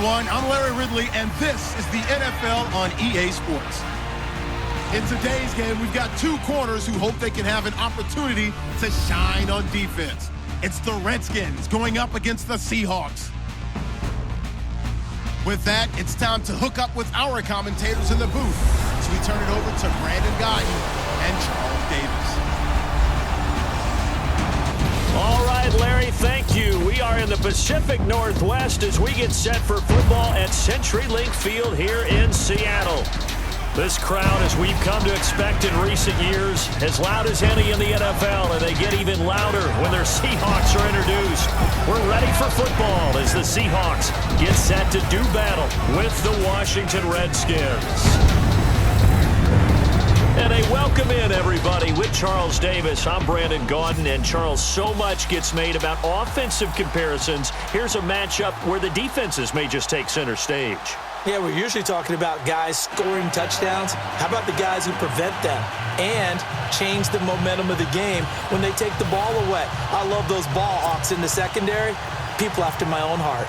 everyone. I'm Larry Ridley, and this is the NFL on EA Sports. In today's game, we've got two corners who hope they can have an opportunity to shine on defense. It's the Redskins going up against the Seahawks. With that, it's time to hook up with our commentators in the booth as we turn it over to Brandon Guyton and Charles Davis. All right, Larry, thank you. We are in the Pacific Northwest as we get set for football at CenturyLink Field here in Seattle. This crowd, as we've come to expect in recent years, as loud as any in the NFL, and they get even louder when their Seahawks are introduced. We're ready for football as the Seahawks get set to do battle with the Washington Redskins. And a welcome in, everybody, with Charles Davis. I'm Brandon Guyton, and Charles, so much gets made about offensive comparisons. Here's a matchup where the defenses may just take center stage. Yeah, we're usually talking about guys scoring touchdowns. How about the guys who prevent them and change the momentum of the game when they take the ball away? I love those ball hawks in the secondary. People after my own heart.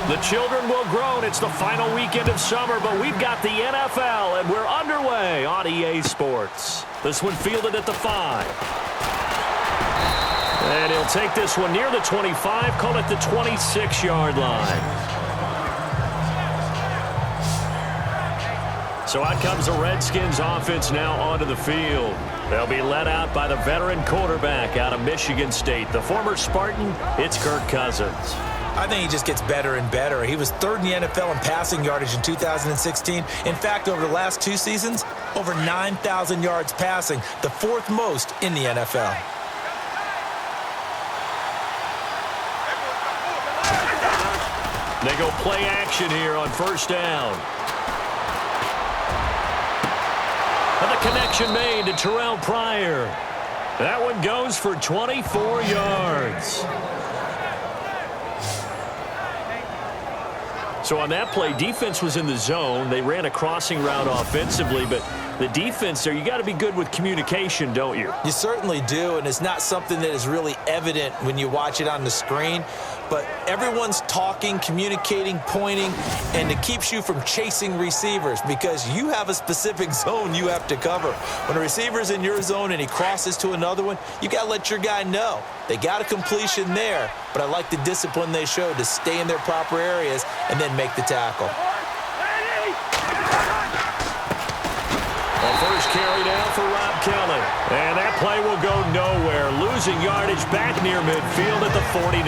The children will groan. It's the final weekend of summer, but we've got the NFL, and we're underway on EA Sports. This one fielded at the 5. And he'll take this one near the 25, call it the 26-yard line. So out comes the Redskins offense now onto the field. They'll be led out by the veteran quarterback out of Michigan State. The former Spartan, it's Kirk Cousins. I think he just gets better and better. He was third in the NFL in passing yardage in 2016. In fact, over the last 2 seasons, over 9,000 yards passing, the 4th most in the NFL. They go play action here on first down. And the connection made to Terrell Pryor. That one goes for 24 yards. So on that play, defense was in the zone. They ran a crossing route offensively, but the defense there, you got to be good with communication, don't you? You certainly do, and it's not something that is really evident when you watch it on the screen. But everyone's talking, communicating, pointing, and it keeps you from chasing receivers because you have a specific zone you have to cover. When a receiver's in your zone and he crosses to another one, you got to let your guy know. They got a completion there, but I like the discipline they showed to stay in their proper areas and then make the tackle. Well, first carry down for Rob Kelly. And that play will go nowhere. Losing yardage back near midfield at the 49.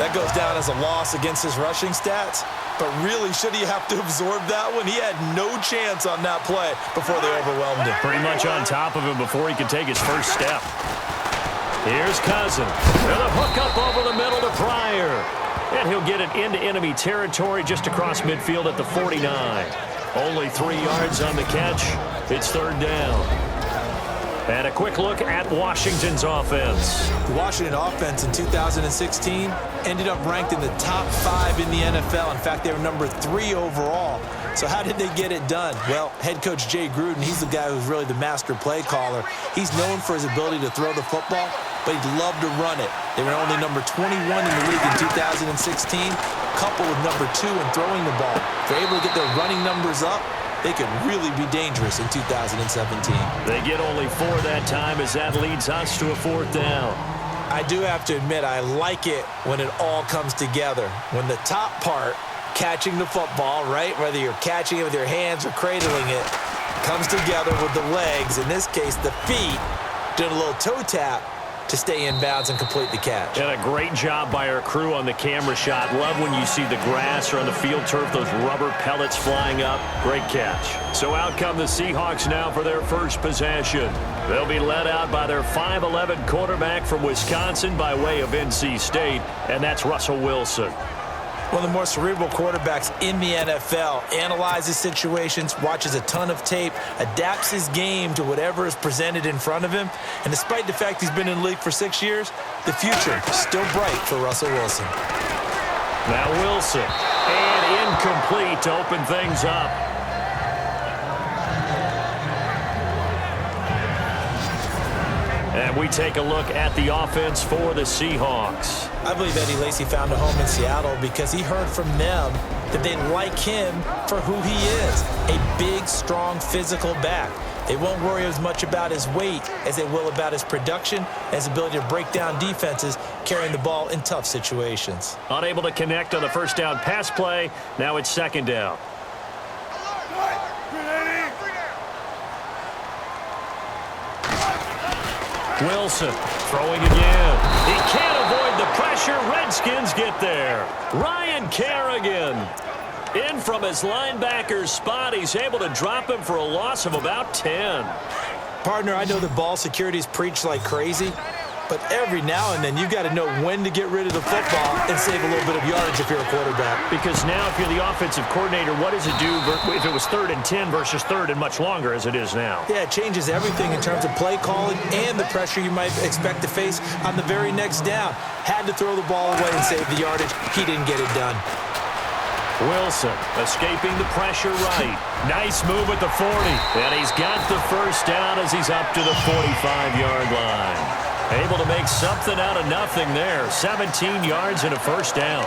That goes down as a loss against his rushing stats. But really, should he have to absorb that one? He had no chance on that play before they overwhelmed him. Pretty much on top of him before he could take his first step. Here's Cousins. And a hook up over the middle to Pryor. And he'll get it into enemy territory just across midfield at the 49. Only 3 yards on the catch. It's third down. And a quick look at Washington's offense. The Washington offense in 2016 ended up ranked in the top 5 in the NFL. In fact, they were number 3 overall. So how did they get it done? Well, head coach Jay Gruden, he's the guy who's really the master play caller. He's known for his ability to throw the football, but he'd love to run it. They were only number 21 in the league in 2016, coupled with number 2 in throwing the ball. If they're able to get their running numbers up, they could really be dangerous in 2017. They get only 4 that time as that leads us to a 4th down. I do have to admit, I like it when it all comes together. When the top part, catching the football, right, whether you're catching it with your hands or cradling it, comes together with the legs, in this case the feet, doing a little toe tap to stay in bounds and complete the catch. And a great job by our crew on the camera shot. Love when you see the grass or on the field turf, those rubber pellets flying up. Great catch. So out come the Seahawks now for their first possession. They'll be led out by their 5'11" quarterback from Wisconsin by way of NC State, and that's Russell Wilson. One of the more cerebral quarterbacks in the NFL, analyzes situations, watches a ton of tape, adapts his game to whatever is presented in front of him. And despite the fact he's been in the league for 6 years, the future is still bright for Russell Wilson. Now Wilson, and incomplete to open things up. And we take a look at the offense for the Seahawks. I believe Eddie Lacy found a home in Seattle because he heard from them that they like him for who he is, a big, strong, physical back. They won't worry as much about his weight as they will about his production and his ability to break down defenses, carrying the ball in tough situations. Unable to connect on the first down pass play. Now it's second down. Wilson throwing again. He can't avoid the pressure. Redskins get there. Ryan Kerrigan in from his linebacker's spot. He's able to drop him for a loss of about 10. Partner, I know that ball security is preached like crazy, but every now and then you've got to know when to get rid of the football and save a little bit of yardage if you're a quarterback. Because now if you're the offensive coordinator, what does it do if it was 3rd and 10 versus 3rd and much longer as it is now? Yeah, it changes everything in terms of play calling and the pressure you might expect to face on the very next down. Had to throw the ball away and save the yardage. He didn't get it done. Wilson escaping the pressure right. Nice move at the 40. And he's got the first down as he's up to the 45-yard line. Able to make something out of nothing there. 17 yards and a first down.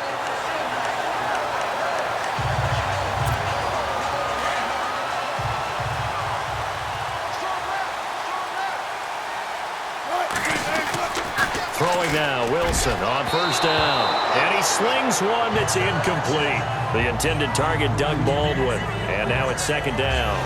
Throwing now, Wilson on first down. And he slings one that's incomplete. The intended target, Doug Baldwin. And now it's second down.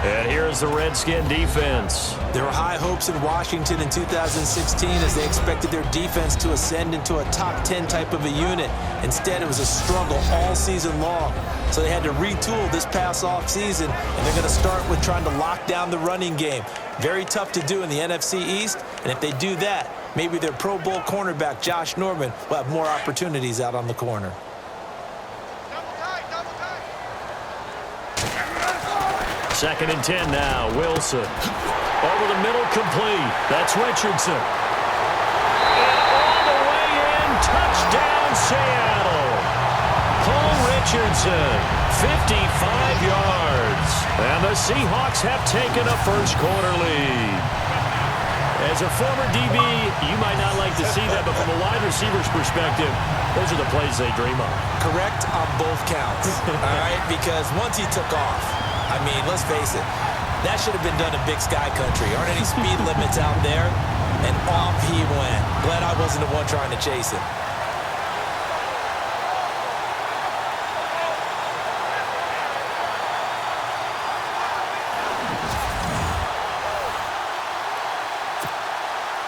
And here's the Redskin defense. There were high hopes in Washington in 2016 as they expected their defense to ascend into a top 10 type of a unit. Instead, it was a struggle all season long. So they had to retool this past off season, and they're going to start with trying to lock down the running game. Very tough to do in the NFC East, and if they do that, maybe their Pro Bowl cornerback, Josh Norman, will have more opportunities out on the corner. Second and 10 now, Wilson. Over the middle, complete. That's Richardson. And all the way in, touchdown, Seattle. Cole Richardson, 55 yards. And the Seahawks have taken a first-quarter lead. As a former DB, you might not like to see that, but from a wide receiver's perspective, those are the plays they dream of. Correct on both counts, all right? Because once he took off, I mean, let's face it, that should have been done in Big Sky Country. Aren't any speed limits out there? And off he went. Glad I wasn't the one trying to chase him.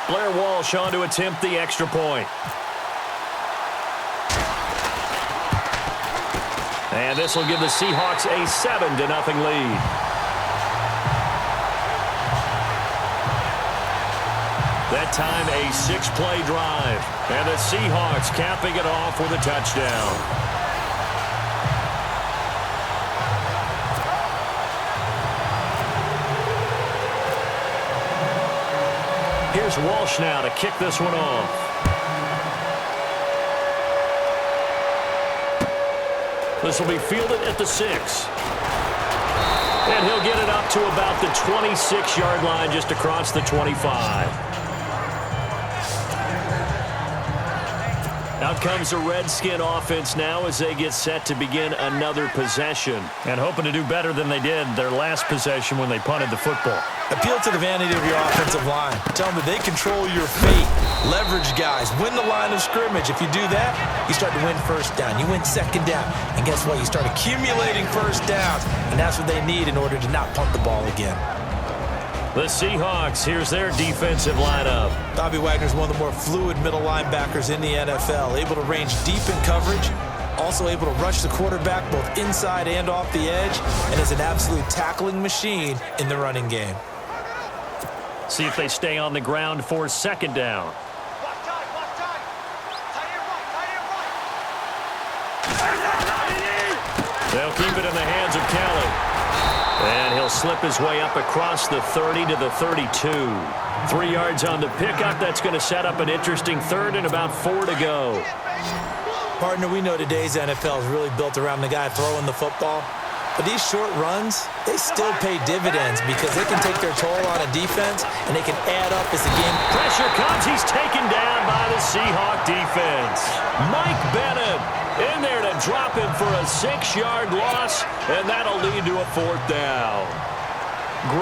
Blair Walsh on to attempt the extra point. And this will give the Seahawks a 7-0 lead. That time a 6-play drive. And the Seahawks capping it off with a touchdown. Here's Walsh now to kick this one off. This will be fielded at the 6. And he'll get it up to about the 26-yard line, just across the 25. Out comes the Redskin offense now as they get set to begin another possession. And hoping to do better than they did their last possession when they punted the football. Appeal to the vanity of your offensive line. Tell them that they control your fate. Leverage guys. Win the line of scrimmage. If you do that, you start to win first down. You win second down. And guess what? You start accumulating first downs. And that's what they need in order to not punt the ball again. The Seahawks, here's their defensive lineup. Bobby Wagner's one of the more fluid middle linebackers in the NFL. Able to range deep in coverage. Also able to rush the quarterback both inside and off the edge. And is an absolute tackling machine in the running game. See if they stay on the ground for second down. They'll keep it in the hands of Kelly. And he'll slip his way up across the 30 to the 32. 3 yards on the pickup. That's going to set up an interesting third and about 4 to go. Partner, we know today's NFL is really built around the guy throwing the football. But these short runs, they still pay dividends because they can take their toll on a defense, and they can add up as the game. Pressure comes. He's taken down by the Seahawk defense. Mike Bennett in there to drop him for a 6-yard loss, and that'll lead to a 4th down.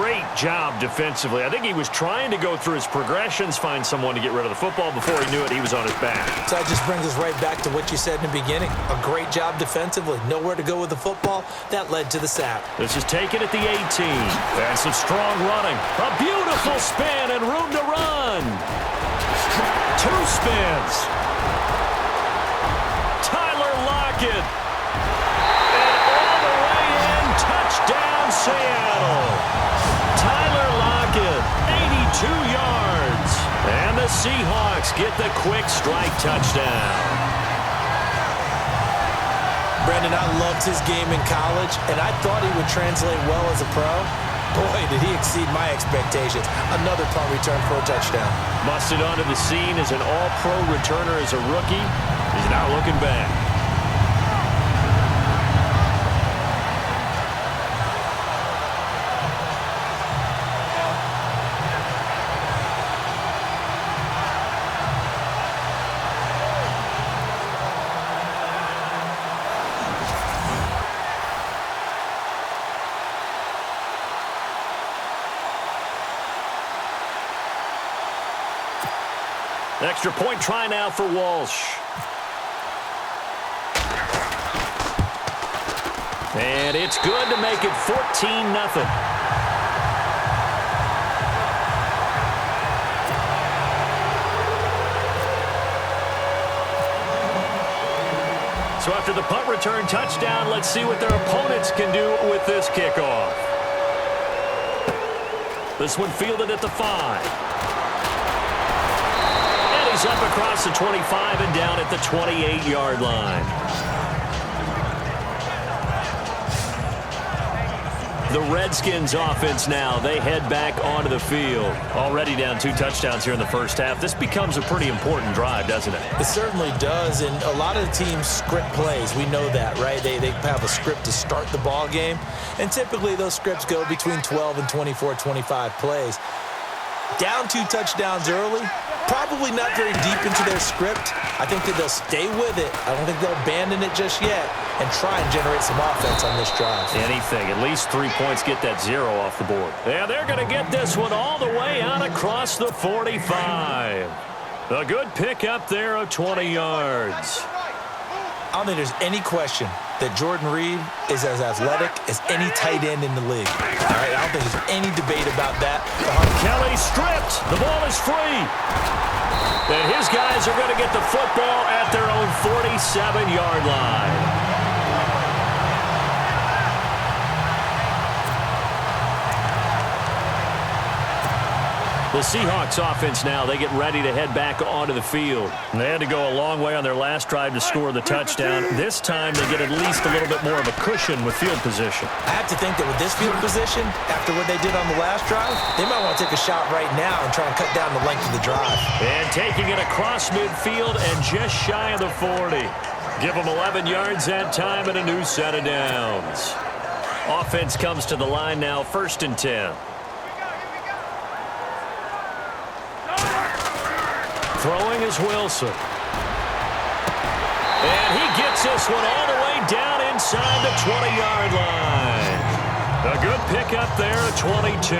Great job defensively. I think he was trying to go through his progressions, find someone to get rid of the football. Before he knew it, he was on his back. So that just brings us right back to what you said in the beginning. A great job defensively. Nowhere to go with the football. That led to the sack. This is taken at the 18. And some strong running. A beautiful spin and room to run. 2 spins. Tyler Lockett. And all the way in. Touchdown, Seattle. Tyler Lockett, 82 yards. And the Seahawks get the quick strike touchdown. Brendan, I loved his game in college, and I thought he would translate well as a pro. Boy, did he exceed my expectations. Another punt return for a touchdown. Busted onto the scene as an all-pro returner as a rookie. He's not looking back. Extra point try now for Walsh. And it's good to make it 14-0. So after the punt return touchdown, let's see what their opponents can do with this kickoff. This one fielded at the 5. Up across the 25 and down at the 28-yard line. The Redskins offense now, they head back onto the field. Already down 2 touchdowns here in the first half. This becomes a pretty important drive, doesn't it? It certainly does, and a lot of the teams script plays. We know that, right? They have a script to start the ball game, and typically those scripts go between 12 and 24, 25 plays. Down 2 touchdowns early, probably not very deep into their script. I think that they'll stay with it. I don't think they'll abandon it just yet and try and generate some offense on this drive. Anything. At least 3 points, get that 0 off the board. Yeah, they're going to get this one all the way out across the 45. A good pickup there of 20 yards. I don't think there's any question that Jordan Reed is as athletic as any tight end in the league. All right, I don't think there's any debate about that. Kelly stripped. The ball is free. And his guys are going to get the football at their own 47-yard line. The Seahawks offense now, they get ready to head back onto the field. And they had to go a long way on their last drive to score the touchdown. This time they get at least a little bit more of a cushion with field position. I have to think that with this field position, after what they did on the last drive, they might want to take a shot right now and try and cut down the length of the drive. And taking it across midfield and just shy of the 40. Give them 11 yards that time and a new set of downs. Offense comes to the line now, 1st and 10. Throwing is Wilson. And he gets this one all the way down inside the 20-yard line. A good pickup there at 22.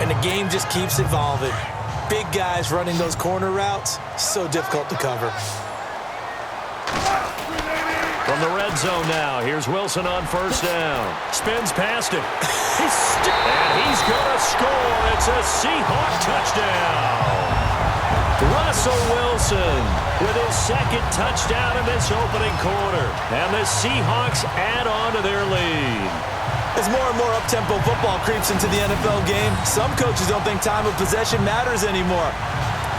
And the game just keeps evolving. Big guys running those corner routes, so difficult to cover. From the red zone now, here's Wilson on 1st down. Spins past him. And he's going to score. It's a Seahawk touchdown. Russell Wilson with his 2nd touchdown in this opening quarter. And the Seahawks add on to their lead. As more and more up-tempo football creeps into the NFL game, some coaches don't think time of possession matters anymore.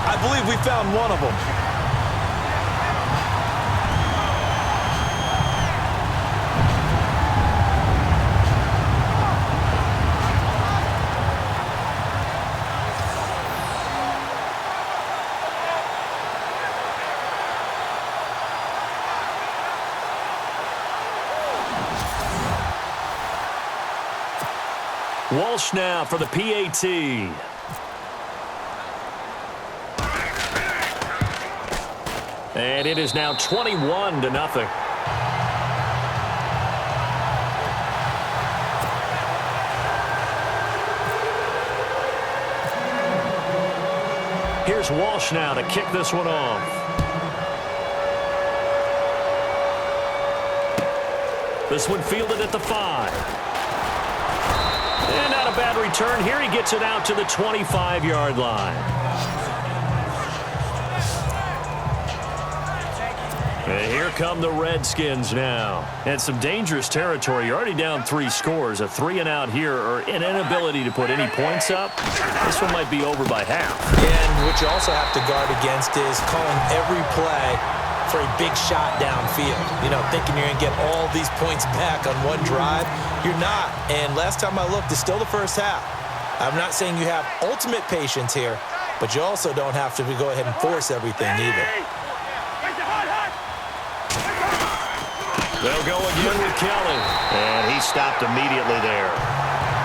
I believe we found one of them. Walsh now for the PAT. And it is now 21-0. Here's Walsh now to kick this one off. This one fielded at the 5. And not a bad return here. He gets it out to the 25-yard line. And here come the Redskins now. And some dangerous territory. You're already down 3 scores. A 3-and-out here or an inability to put any points up. This one might be over by half. And what you also have to guard against is calling every play for a big shot downfield. You know, thinking you're going to get all these points back on one drive. You're not. And last time I looked, it's still the first half. I'm not saying you have ultimate patience here, but you also don't have to go ahead and force everything either. They'll go again with Kelly. And he stopped immediately there.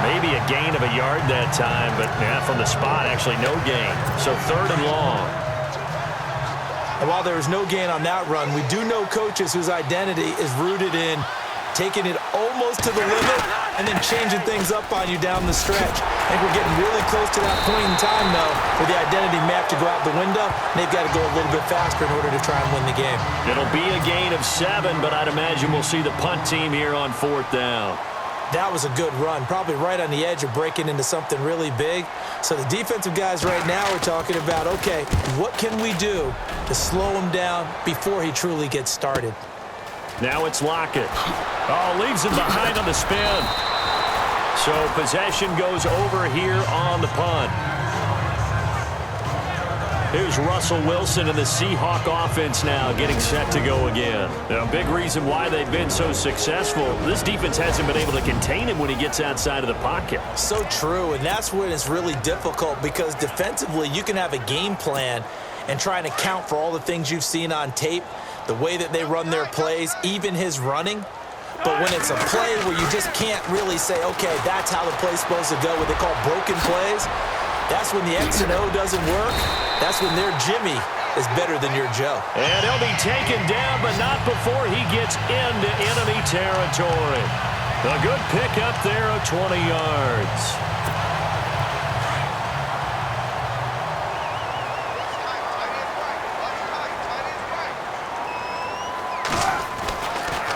Maybe a gain of a yard that time, but yeah, from the spot, actually no gain. So 3rd and long. And while there was no gain on that run, we do know coaches whose identity is rooted in taking it almost to the limit and then changing things up on you down the stretch. I think we're getting really close to that point in time, though, where the identity may have to go out the window, and they've got to go a little bit faster in order to try and win the game. It'll be a gain of 7, but I'd imagine we'll see the punt team here on 4th down. That was a good run, probably right on the edge of breaking into something really big. So the defensive guys right now are talking about, okay, what can we do to slow him down before he truly gets started? Now it's Lockett. Oh, leaves him behind on the spin. So possession goes over here on the punt. Here's Russell Wilson and the Seahawk offense now getting set to go again. Now, a big reason why they've been so successful, this defense hasn't been able to contain him when he gets outside of the pocket. So true, and that's when it's really difficult because defensively you can have a game plan and try and account for all the things you've seen on tape, the way that they run their plays, even his running. But when it's a play where you just can't really say, okay, that's how the play's supposed to go, what they call broken plays, that's when the X and O doesn't work. That's when their Jimmy is better than your Joe. And he'll be taken down, but not before he gets into enemy territory. A good pick up there of 20 yards.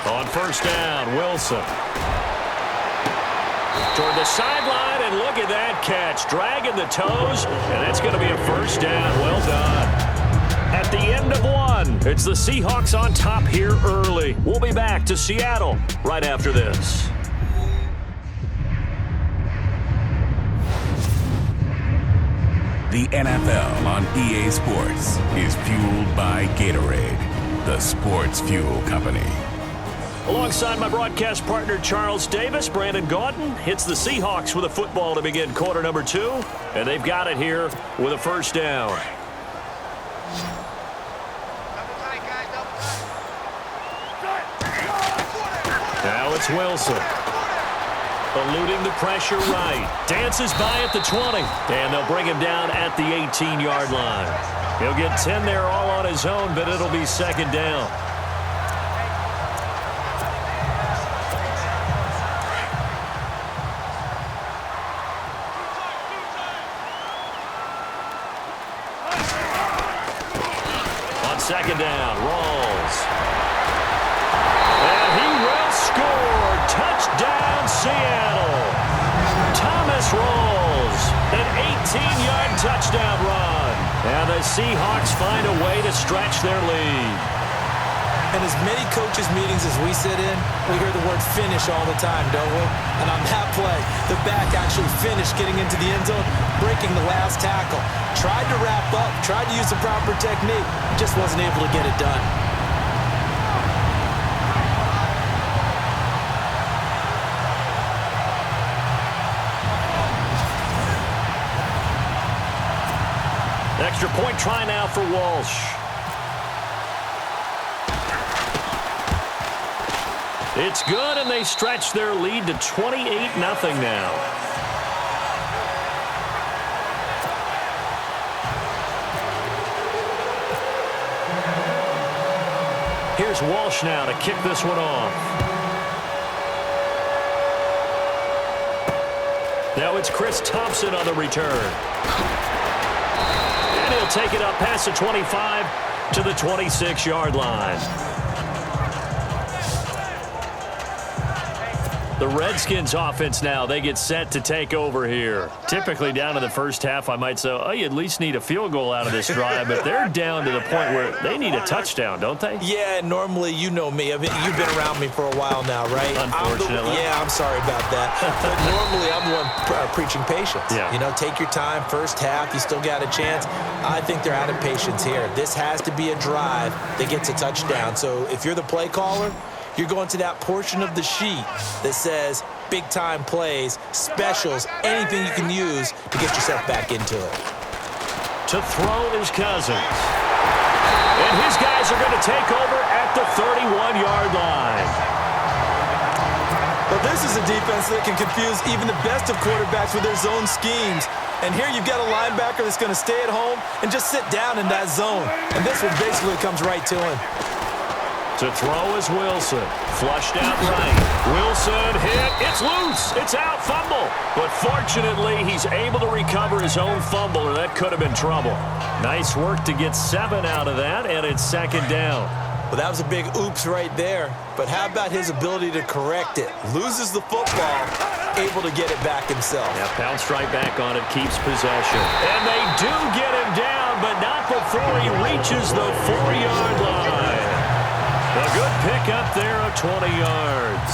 On 1st down, Wilson. Toward the sideline, and look at that catch. Dragging the toes, and that's going to be a 1st down. Well done. At the end of 1, it's the Seahawks on top here early. We'll be back to Seattle right after this. The NFL on EA Sports is fueled by Gatorade, the sports fuel company. Alongside my broadcast partner, Charles Davis, Brandon Gaudin hits the Seahawks with a football to begin quarter number 2, and they've got it here with a 1st down. Now it's Wilson. Eluding the pressure right. Dances by at the 20, and they'll bring him down at the 18-yard line. He'll get 10 there all on his own, but it'll be 2nd down. On 2nd down, Rawls. And he will score. Touchdown, Seattle. Thomas Rawls. An 18-yard touchdown run. And the Seahawks find a way to stretch their lead. And as many coaches' meetings as we sit in, we hear the word finish all the time, don't we? And on that play, the back actually finished getting into the end zone, breaking the last tackle. Tried to wrap up, tried to use the proper technique, just wasn't able to get it done. Extra point try now for Walsh. It's good, and they stretch their lead to 28-0 now. Here's Walsh now to kick this one off. Now it's Chris Thompson on the return. And he'll take it up past the 25 to the 26-yard line. The Redskins offense now, they get set to take over here. Typically down to the first half, I might say, oh, you at least need a field goal out of this drive, but they're down to the point where they need a touchdown, don't they? Yeah, normally, you know me. You've been around me for a while now, right? Unfortunately. I'm sorry about that. But normally, I'm the one preaching patience. Yeah. You know, take your time, first half, you still got a chance. I think they're out of patience here. This has to be a drive that gets a touchdown. So if you're the play caller, you're going to that portion of the sheet that says big-time plays, specials, anything you can use to get yourself back into it. To throw is Cousins. And his guys are going to take over at the 31-yard line. Well, this is a defense that can confuse even the best of quarterbacks with their zone schemes. And here you've got a linebacker that's going to stay at home and just sit down in that zone. And this one basically comes right to him. To throw is Wilson. Flushed out right. Wilson hit. It's loose. It's out. Fumble. But fortunately, he's able to recover his own fumble, or that could have been trouble. Nice work to get 7 out of that, and it's second down. Well, that was a big oops right there. But how about his ability to correct it? Loses the football, able to get it back himself. Yeah, bounced right back on it, keeps possession. And they do get him down, but not before he reaches the 4-yard line. A good pickup there of 20 yards.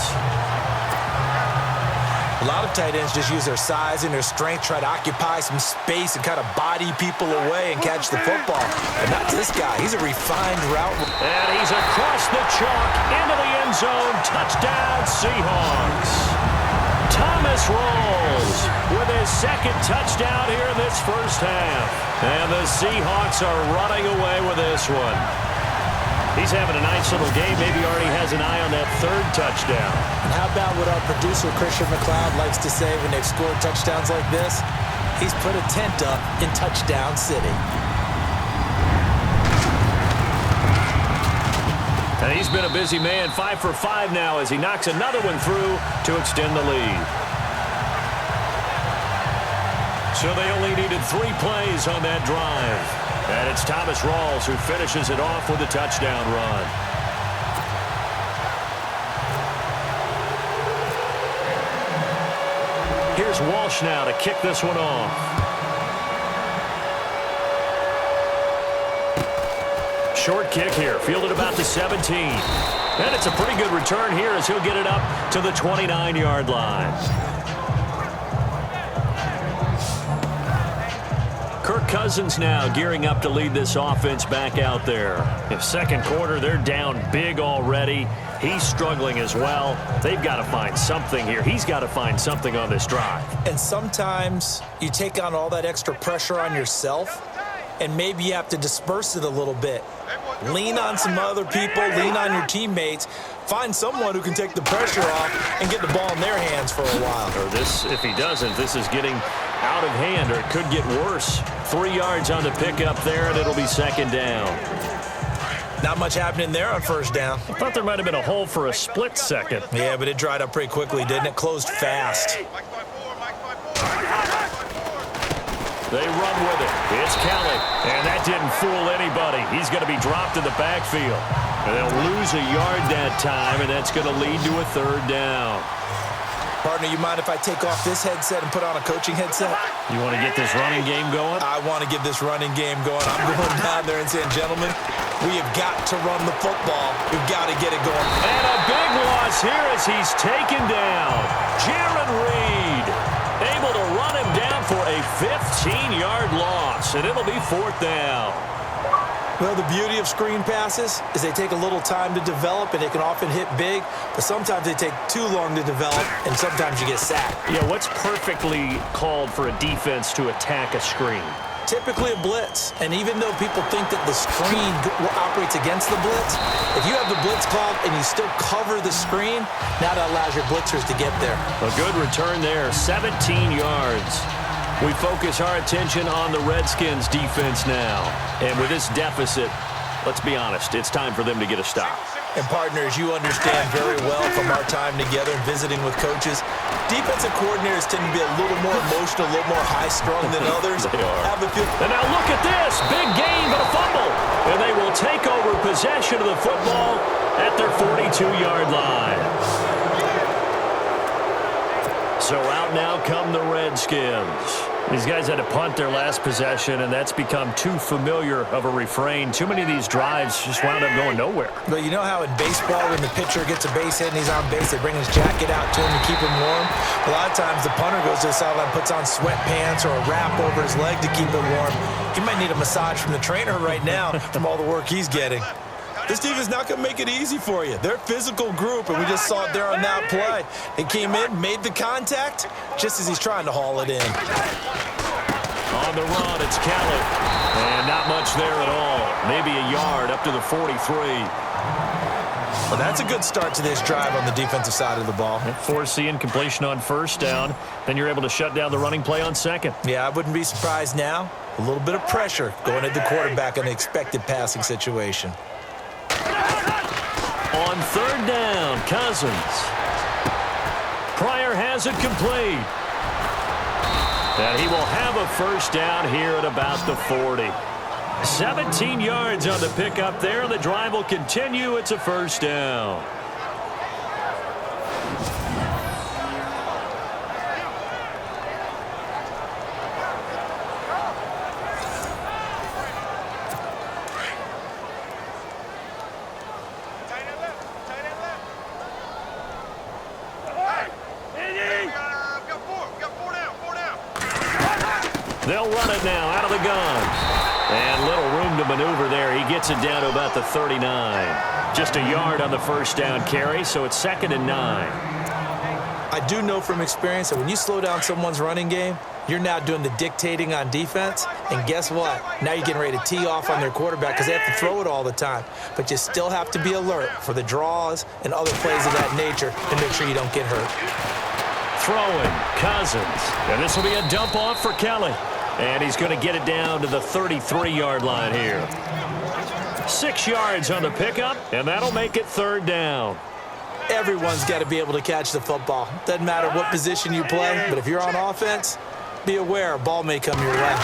A lot of tight ends just use their size and their strength, try to occupy some space and kind of body people away and catch the football. But not this guy. He's a refined route. And he's across the chalk into the end zone. Touchdown, Seahawks. Thomas Rawls with his second touchdown here in this first half. And the Seahawks are running away with this one. He's having a nice little game. Maybe already has an eye on that third touchdown. And how about what our producer, Christian McLeod, likes to say when they've scored touchdowns like this? He's put a tent up in Touchdown City. And he's been a busy man. 5 for 5 now as he knocks another one through to extend the lead. So they only needed 3 plays on that drive. And it's Thomas Rawls who finishes it off with a touchdown run. Here's Walsh now to kick this one off. Short kick here, fielded about the 17. And it's a pretty good return here as he'll get it up to the 29-yard line. Kirk Cousins now gearing up to lead this offense back out there. In second quarter, they're down big already. He's struggling as well. They've got to find something here. He's got to find something on this drive. And sometimes you take on all that extra pressure on yourself, and maybe you have to disperse it a little bit. Lean on some other people, lean on your teammates. Find someone who can take the pressure off and get the ball in their hands for a while. Or this, if he doesn't, this is getting out of hand, or it could get worse. 3 yards on the pickup there, and it'll be second down. Not much happening there on first down. I thought there might have been a hole for a split second. Yeah, but it dried up pretty quickly, didn't it? Closed fast. They run with it. It's Kelly, and that didn't fool anybody. He's going to be dropped in the backfield. And they'll lose a yard that time, and that's going to lead to a third down. Partner, you mind if I take off this headset and put on a coaching headset? You want to get this running game going? I want to get this running game going. I'm going down there and saying, gentlemen, we have got to run the football. We've got to get it going. And a big loss here as he's taken down. Jaron Reed able to run him down for a 15-yard loss, and it'll be fourth down. Well, the beauty of screen passes is they take a little time to develop, and they can often hit big, but sometimes they take too long to develop, and sometimes you get sacked. Yeah, what's perfectly called for a defense to attack a screen? Typically a blitz, and even though people think that the screen operates against the blitz, if you have the blitz called and you still cover the screen, now that allows your blitzers to get there. A good return there, 17 yards. We focus our attention on the Redskins defense now. And with this deficit, let's be honest, it's time for them to get a stop. And partners, you understand very well from our time together and visiting with coaches, defensive coordinators tend to be a little more emotional, a little more high-strung than others. They are. And now look at this. Big gain, but a fumble. And they will take over possession of the football at their 42-yard line. So out now come the Redskins. These guys had to punt their last possession, and that's become too familiar of a refrain. Too many of these drives just wound up going nowhere. But you know how in baseball, when the pitcher gets a base hit and he's on base, they bring his jacket out to him to keep him warm? A lot of times the punter goes to the sideline, puts on sweatpants or a wrap over his leg to keep it warm. He might need a massage from the trainer right now from all the work he's getting. This team is not going to make it easy for you. They're a physical group, and we just saw it there on that play. They came in, made the contact, just as he's trying to haul it in. On the run, it's Kelly. And not much there at all. Maybe a yard up to the 43. Well, that's a good start to this drive on the defensive side of the ball. Force the incompletion on first down. Then you're able to shut down the running play on second. Yeah, I wouldn't be surprised now. A little bit of pressure going at the quarterback in an expected passing situation. On third down, Cousins. Pryor has it complete. And he will have a first down here at about the 40. 17 yards on the pickup there. The drive will continue. It's a first down. They'll run it now out of the gun. And little room to maneuver there. He gets it down to about the 39. Just a yard on the first down carry, so it's 2nd and 9. I do know from experience that when you slow down someone's running game, you're now doing the dictating on defense. And guess what? Now you're getting ready to tee off on their quarterback because they have to throw it all the time. But you still have to be alert for the draws and other plays of that nature to make sure you don't get hurt. Throwing, Cousins. And this will be a dump off for Kelly. And he's going to get it down to the 33-yard line here. 6 yards on the pickup, and that'll make it 3rd down. Everyone's got to be able to catch the football. Doesn't matter what position you play, but if you're on offense, be aware a ball may come your way.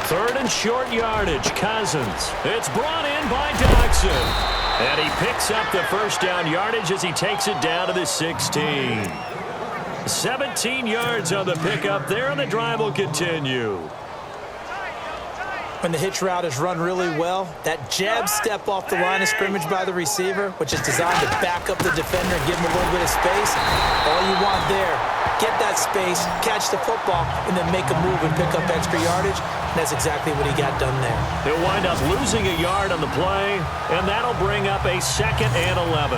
3rd and short yardage, Cousins. It's brought in by Dodson. And he picks up the first down yardage as he takes it down to the 16. 17 yards on the pickup there, and the drive will continue. When the hitch route is run really well, that jab step off the line of scrimmage by the receiver, which is designed to back up the defender and give him a little bit of space, all you want there, get that space, catch the football, and then make a move and pick up extra yardage, and that's exactly what he got done there. He'll wind up losing a yard on the play, and that'll bring up a 2nd and 11.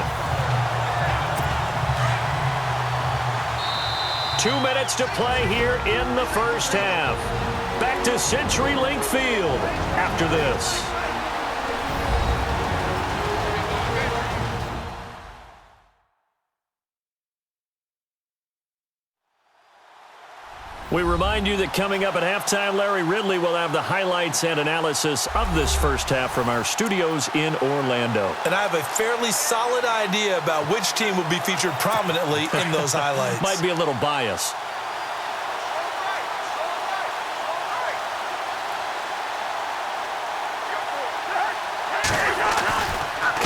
2 minutes to play here in the first half. Back to CenturyLink Field after this. We remind you that coming up at halftime, Larry Ridley will have the highlights and analysis of this first half from our studios in Orlando. And I have a fairly solid idea about which team will be featured prominently in those highlights. Might be a little biased.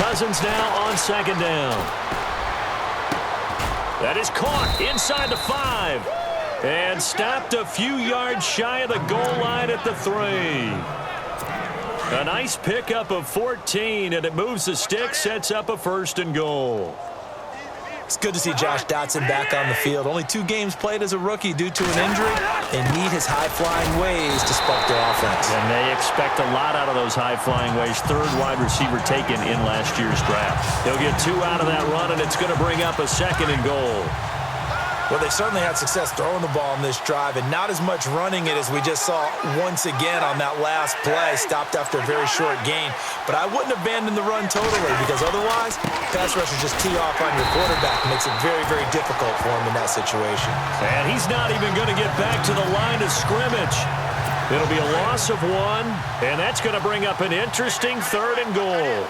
Cousins now on 2nd down. That is caught inside the 5. And stopped a few yards shy of the goal line at the 3. A nice pickup of 14, and it moves the stick, sets up a 1st and goal. It's good to see Josh Dotson back on the field. Only 2 games played as a rookie due to an injury. They need his high-flying ways to spark their offense. And they expect a lot out of those high-flying ways. 3rd wide receiver taken in last year's draft. They'll get 2 out of that run, and it's going to bring up a 2nd and goal. Well, they certainly had success throwing the ball on this drive, and not as much running it as we just saw once again on that last play, stopped after a very short gain. But I wouldn't abandon the run totally, because otherwise, pass rushers just tee off on your quarterback. It makes it very, very difficult for him in that situation. And he's not even going to get back to the line of scrimmage. It'll be a loss of 1, and that's going to bring up an interesting 3rd and goal.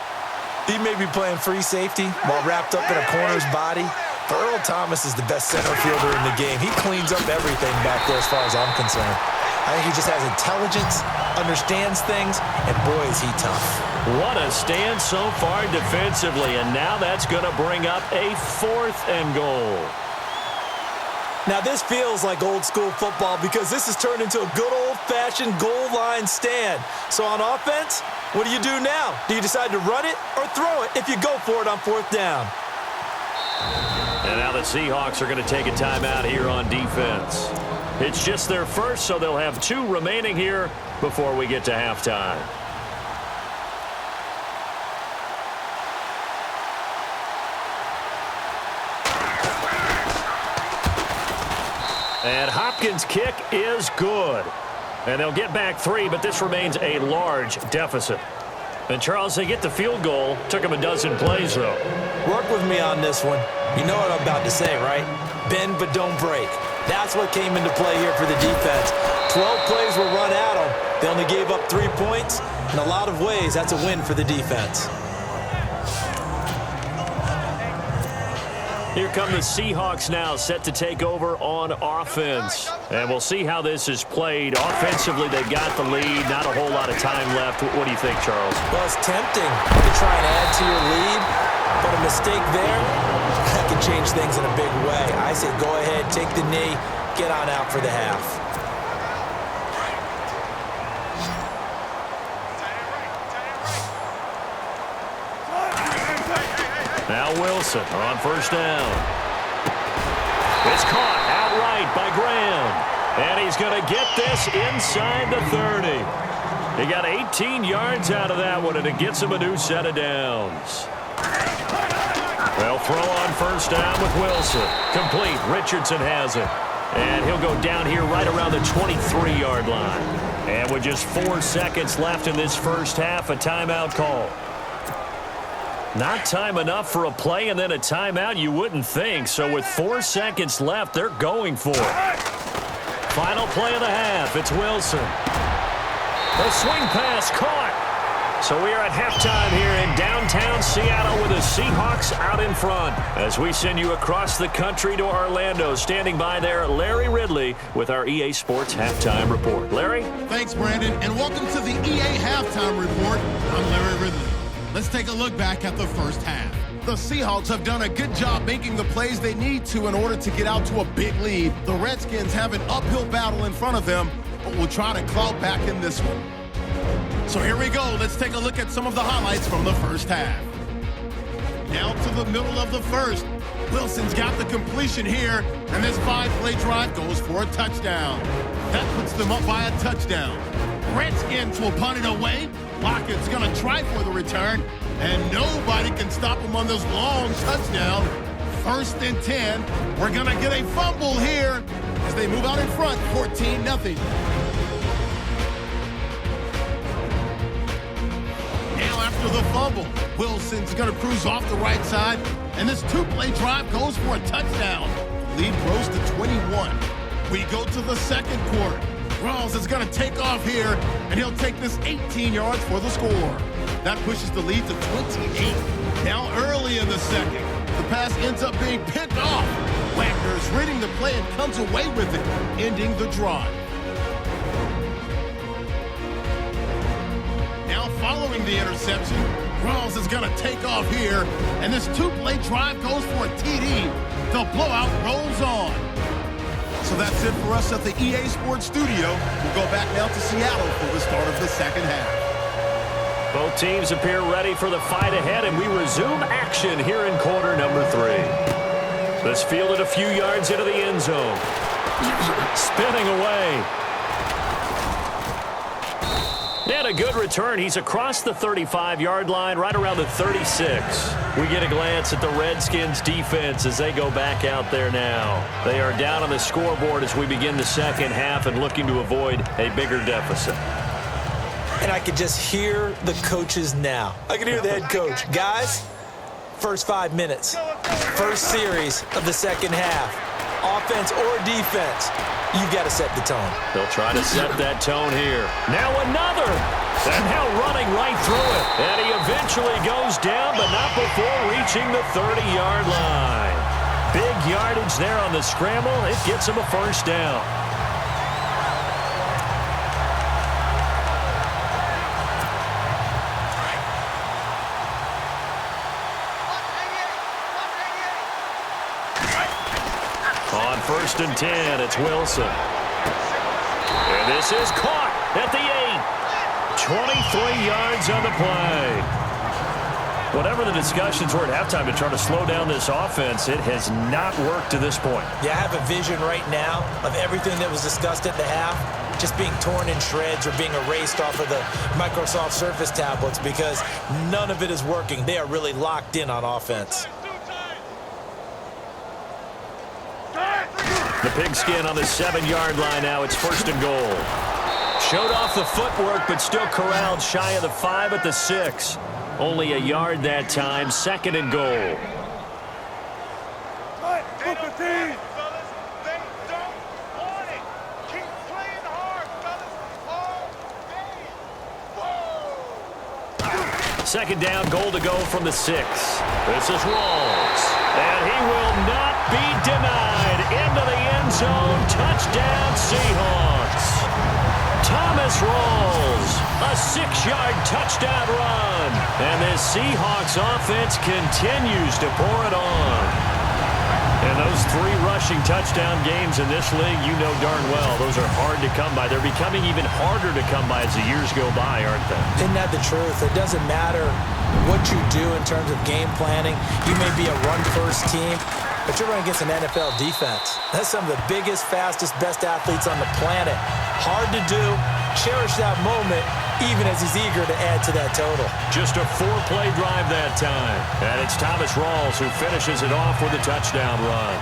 He may be playing free safety while wrapped up in a corner's body, but Earl Thomas is the best center fielder in the game. He cleans up everything back there as far as I'm concerned. I think he just has intelligence, understands things, and boy, is he tough. What a stand so far defensively, and now that's going to bring up a 4th and goal. Now, this feels like old-school football because this has turned into a good old-fashioned goal line stand. So on offense, what do you do now? Do you decide to run it or throw it if you go for it on 4th down? And now the Seahawks are going to take a timeout here on defense. It's just their first, so they'll have 2 remaining here before we get to halftime. And Hopkins' kick is good. And they'll get back 3, but this remains a large deficit. And, Charles, they get the field goal. Took them a dozen plays, though. Work with me on this one. You know what I'm about to say, right? Bend but don't break. That's what came into play here for the defense. 12 plays were run at them. They only gave up 3 points. In a lot of ways, that's a win for the defense. Here come the Seahawks now, set to take over on offense. And we'll see how this is played. Offensively, they've got the lead. Not a whole lot of time left. What do you think, Charles? Well, it's tempting to try and add to your lead, but a mistake there, that can change things in a big way. I say go ahead, take the knee, get on out for the half. Now Wilson on 1st down. It's caught outright by Graham. And he's going to get this inside the 30. He got 18 yards out of that one, and it gets him a new set of downs. They'll throw on 1st down with Wilson. Complete. Richardson has it. And he'll go down here right around the 23-yard line. And with just 4 seconds left in this first half, a timeout call. Not time enough for a play and then a timeout, you wouldn't think. So with 4 seconds left, they're going for it. Final play of the half. It's Wilson. The swing pass caught. So we are at halftime here in downtown Seattle with the Seahawks out in front. As we send you across the country to Orlando, standing by there, Larry Ridley with our EA Sports Halftime Report. Larry? Thanks, Brandon, and welcome to the EA Halftime Report. I'm Larry Ridley. Let's take a look back at the first half. The Seahawks have done a good job making the plays they need to in order to get out to a big lead. The Redskins have an uphill battle in front of them, but will try to claw back in this one. So here we go. Let's take a look at some of the highlights from the first half. Now to the middle of the first. Wilson's got the completion here, and this 5-play drive goes for a touchdown. That puts them up by a touchdown. Redskins will punt it away. Lockett's going to try for the return, and nobody can stop him on this long touchdown. 1st and 10. We're going to get a fumble here as they move out in front, 14-0. Now after the fumble, Wilson's going to cruise off the right side, and this 2-play drive goes for a touchdown. Lead grows to 21. We go to the second quarter. Rawls is going to take off here, and he'll take this 18 yards for the score. That pushes the lead to 28. Now early in the second, the pass ends up being picked off. Wagner's reading the play and comes away with it, ending the drive. Now following the interception, Rawls is going to take off here, and this 2-play drive goes for a TD. The blowout rolls on. So that's it for us at the EA Sports Studio. We'll go back now to Seattle for the start of the second half. Both teams appear ready for the fight ahead, and we resume action here in quarter number 3. This fielded a few yards into the end zone. Spinning away. And a good return. He's across the 35-yard line, right around the 36. We get a glance at the Redskins defense as they go back out there now. They are down on the scoreboard as we begin the second half and looking to avoid a bigger deficit. And I could just hear the coaches now. I can hear the head coach. Guys, first 5 minutes, first series of the second half. offense or defense, you've got to set the tone. They'll try to set that tone here. Now another. And now running right through it. And he eventually goes down, but not before reaching the 30-yard line. Big yardage there on the scramble. It gets him a first down. On 1st and 10, it's Wilson. And this is caught at the 8. 23 yards on the play. Whatever the discussions were at halftime to try to slow down this offense, it has not worked to this point. Yeah, I have a vision right now of everything that was discussed at the half just being torn in shreds or being erased off of the Microsoft Surface tablets because none of it is working. They are really locked in on offense. The pigskin on the 7-yard line now. It's 1st and goal. Showed off the footwork, but still corralled shy of the 5 at the 6. Only a yard that time. 2nd and goal. Second down, goal to go from the 6. This is Rawls. And he will not be denied. Into the end zone. Touchdown, Seahawks. Thomas Rawls, a 6-yard touchdown run. And this Seahawks offense continues to pour it on. And those 3 rushing touchdown games in this league, you know darn well, those are hard to come by. They're becoming even harder to come by as the years go by, aren't they? Isn't that the truth? It doesn't matter what you do in terms of game planning. You may be a run-first team, but you're running against an NFL defense. That's some of the biggest, fastest, best athletes on the planet. Hard to do. Cherish that moment, even as he's eager to add to that total. Just a 4-play drive that time. And it's Thomas Rawls who finishes it off with a touchdown run.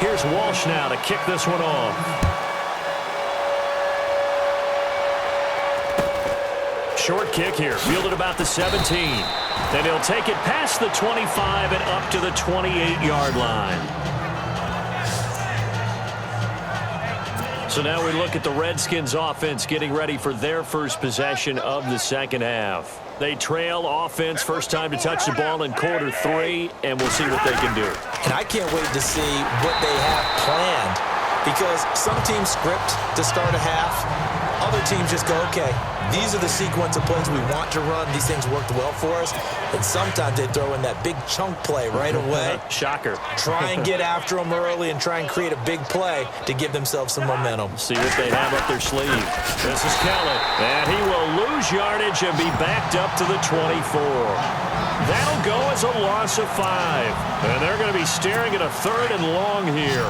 Here's Walsh now to kick this one off. Short kick here, fielded about the 17. And he'll take it past the 25 and up to the 28-yard line. So now we look at the Redskins offense getting ready for their first possession of the second half. They trail offense, first time to touch the ball in quarter 3, and we'll see what they can do. And I can't wait to see what they have planned because some teams script to start a half. Other teams just go, okay, these are the sequence of plays we want to run. These things worked well for us. And sometimes they throw in that big chunk play right away. Shocker. Try and get after them early and try and create a big play to give themselves some momentum. See what they have up their sleeve. This is Kelly. And he will lose yardage and be backed up to the 24. That'll go as a loss of 5. And they're going to be staring at a 3rd and long here.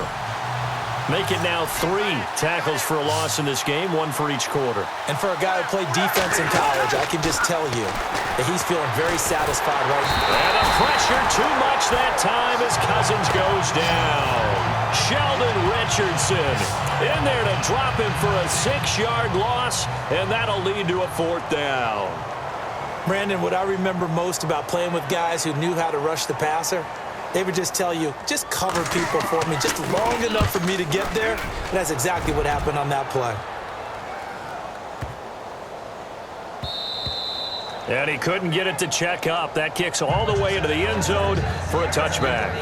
Make it now 3 tackles for a loss in this game, 1 for each quarter. And for a guy who played defense in college, I can just tell you that he's feeling very satisfied right now. And the pressure too much that time as Cousins goes down. Sheldon Richardson in there to drop him for a 6-yard loss, and that'll lead to a 4th down. Brandon, what I remember most about playing with guys who knew how to rush the passer, they would just tell you, just cover people for me, just long enough for me to get there. And that's exactly what happened on that play. And he couldn't get it to check up. That kicks all the way into the end zone for a touchback.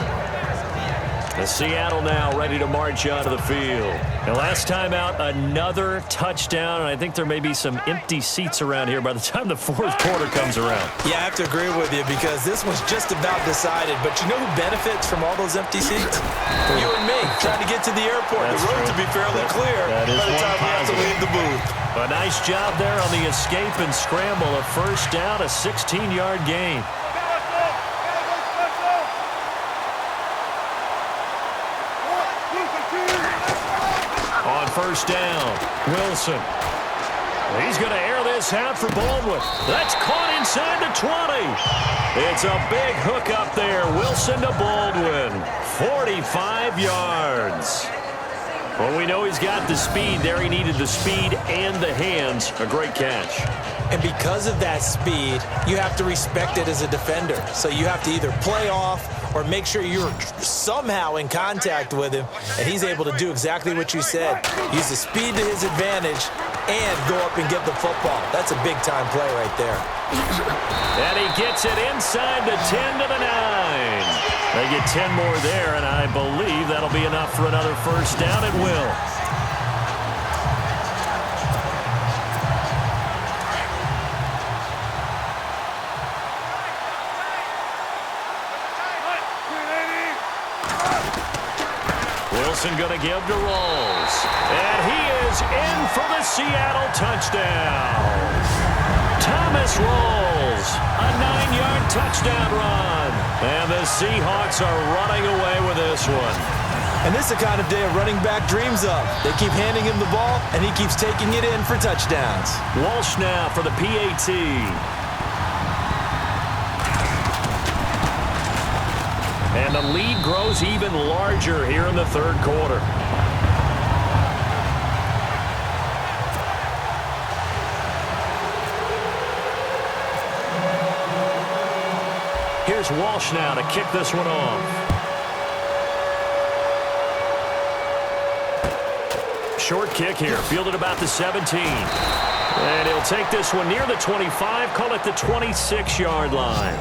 The Seattle now ready to march onto the field. And last time out, another touchdown, and I think there may be some empty seats around here by the time the 4th quarter comes around. Yeah, I have to agree with you because this one's just about decided. But you know who benefits from all those empty seats? You and me, trying to get to the airport. That's the road true. to be fairly clear by the time we have to leave the booth. A nice job there on the escape and scramble. A first down, a 16-yard gain. On first down, Wilson. He's going to air this out for Baldwin. That's caught inside the 20. It's a big hook up there. Wilson to Baldwin. 45 yards. Well, we know he's got the speed there. He needed the speed and the hands. A great catch. And because of that speed, you have to respect it as a defender. So you have to either play off or make sure you're somehow in contact with him, and he's able to do exactly what you said. Use the speed to his advantage and go up and get the football. That's a big-time play right there. And he gets it inside the 10 to the 9. They get 10 more there, and I believe that'll be enough for another first down. It will. Wilson going to give to Rawls. And he is in for the Seattle touchdown. Thomas Rawls, a 9-yard touchdown run. And the Seahawks are running away with this one. And this is the kind of day a running back dreams of. They keep handing him the ball, and he keeps taking it in for touchdowns. Walsh now for the PAT. And the lead grows even larger here in the third quarter. Here's Walsh now to kick this one off. Short kick here, fielded about the 17. And he'll take this one near the 25, call it the 26-yard line.